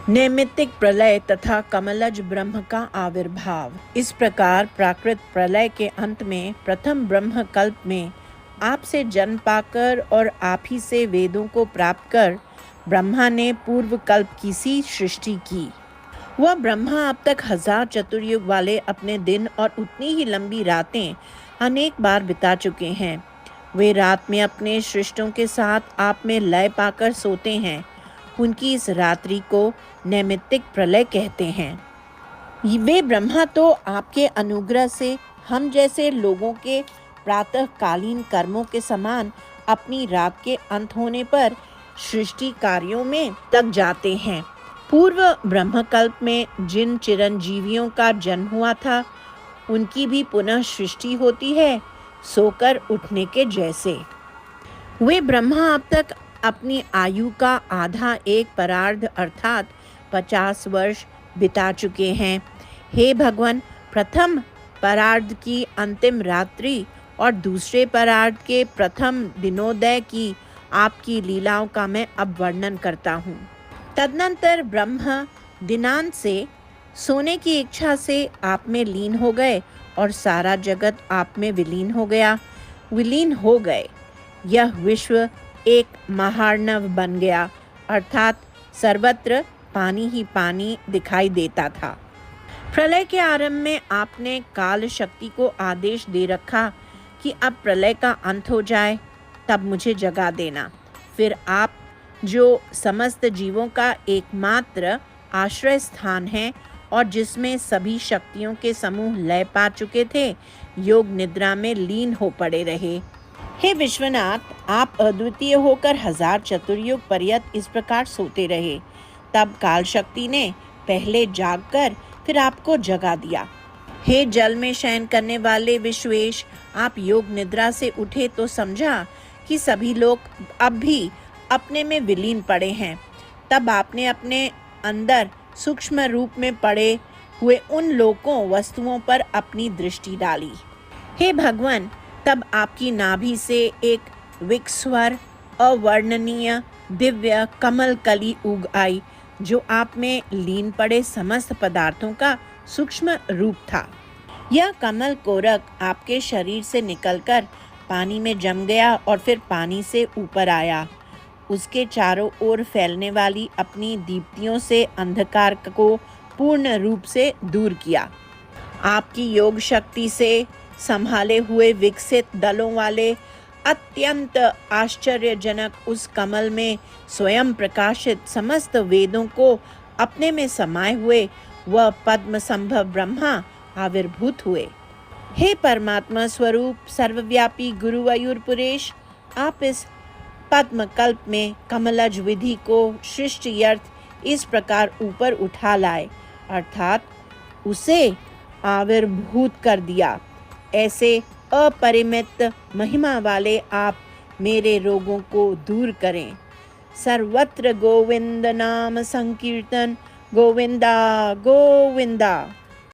नैमित्तिक प्रलय तथा कमलज ब्रह्म का आविर्भाव। इस प्रकार प्राकृत प्रलय के अंत में प्रथम ब्रह्म कल्प में आपसे जन्म पाकर और आप ही से वेदों को प्राप्त कर ब्रह्मा ने पूर्व कल्प की सी सृष्टि की। वह ब्रह्मा अब तक 1000 चतुर्युग वाले अपने दिन और उतनी ही लंबी रातें अनेक बार बिता चुके हैं। वे रात में अपने सृष्टों के साथ आप में लय पाकर सोते हैं। उनकी इस रात्रि को नैमित्तिक प्रलय कहते हैं। वे ब्रह्मा तो आपके अनुग्रह से हम जैसे लोगों के प्रातःकालीन कर्मों के समान अपनी रात के अंत होने पर सृष्टि कार्यों में लग जाते हैं। पूर्व ब्रह्मकल्प में जिन चिरंजीवियों का जन्म हुआ था उनकी भी पुनः सृष्टि होती है, सोकर उठने के जैसे। वे ब्रह्मा अब तक अपनी आयु का आधा एक परार्ध अर्थात 50 वर्ष बिता चुके हैं। हे भगवान, प्रथम परार्ध की अंतिम रात्रि और दूसरे परार्ध के प्रथम दिनोदय की आपकी लीलाओं का मैं अब वर्णन करता हूँ। तदनंतर ब्रह्म दिनांत से सोने की इच्छा से आप में लीन हो गए और सारा जगत आप में विलीन हो गए। यह विश्व एक महार्णव बन गया, अर्थात सर्वत्र पानी ही पानी दिखाई देता था। प्रलय के आरंभ में आपने काल शक्ति को आदेश दे रखा कि अब प्रलय का अंत हो जाए, तब मुझे जगा देना। फिर आप जो समस्त जीवों का एकमात्र आश्रय स्थान है और जिसमें सभी शक्तियों के समूह लय पा चुके थे, योग निद्रा में लीन हो पड़े रहे। हे विश्वनाथ, आप अद्वितीय होकर 1000 चतुर्युग पर्यंत इस प्रकार सोते रहे। तब काल शक्ति ने पहले जागकर फिर आपको जगा दिया। हे जल में शयन करने वाले विश्वेश, आप योग निद्रा से उठे तो समझा कि सभी लोग अब भी अपने में विलीन पड़े हैं। तब आपने अपने अंदर सूक्ष्म रूप में पड़े हुए उन लोकों वस्तुओं पर अपनी दृष्टि डाली। हे भगवान, तब आपकी नाभि से एक विस्वर अवर्णनीय दिव्य कमल कली उग आई, जो आप में लीन पड़े समस्त पदार्थों का सूक्ष्म रूप था। यह कमल कोरक आपके शरीर से निकलकर पानी में जम गया और फिर पानी से ऊपर आया। उसके चारों ओर फैलने वाली अपनी दीप्तियों से अंधकार को पूर्ण रूप से दूर किया। आपकी योग शक्ति से संभाले हुए विकसित दलों वाले अत्यंत आश्चर्यजनक उस कमल में स्वयं प्रकाशित समस्त वेदों को अपने में समाये हुए वह पद्म संभव ब्रह्मा आविर्भूत हुए। हे परमात्मा स्वरूप सर्वव्यापी गुरुवायुर पुरेश, आप इस पद्म कल्प में कमलज विधि को सृष्टि अर्थ इस प्रकार ऊपर उठा लाए, अर्थात उसे आविर्भूत कर दिया। ऐसे अपरिमित महिमा वाले आप मेरे रोगों को दूर करें। सर्वत्र गोविंद नाम संकीर्तन, गोविंदा गोविंदा।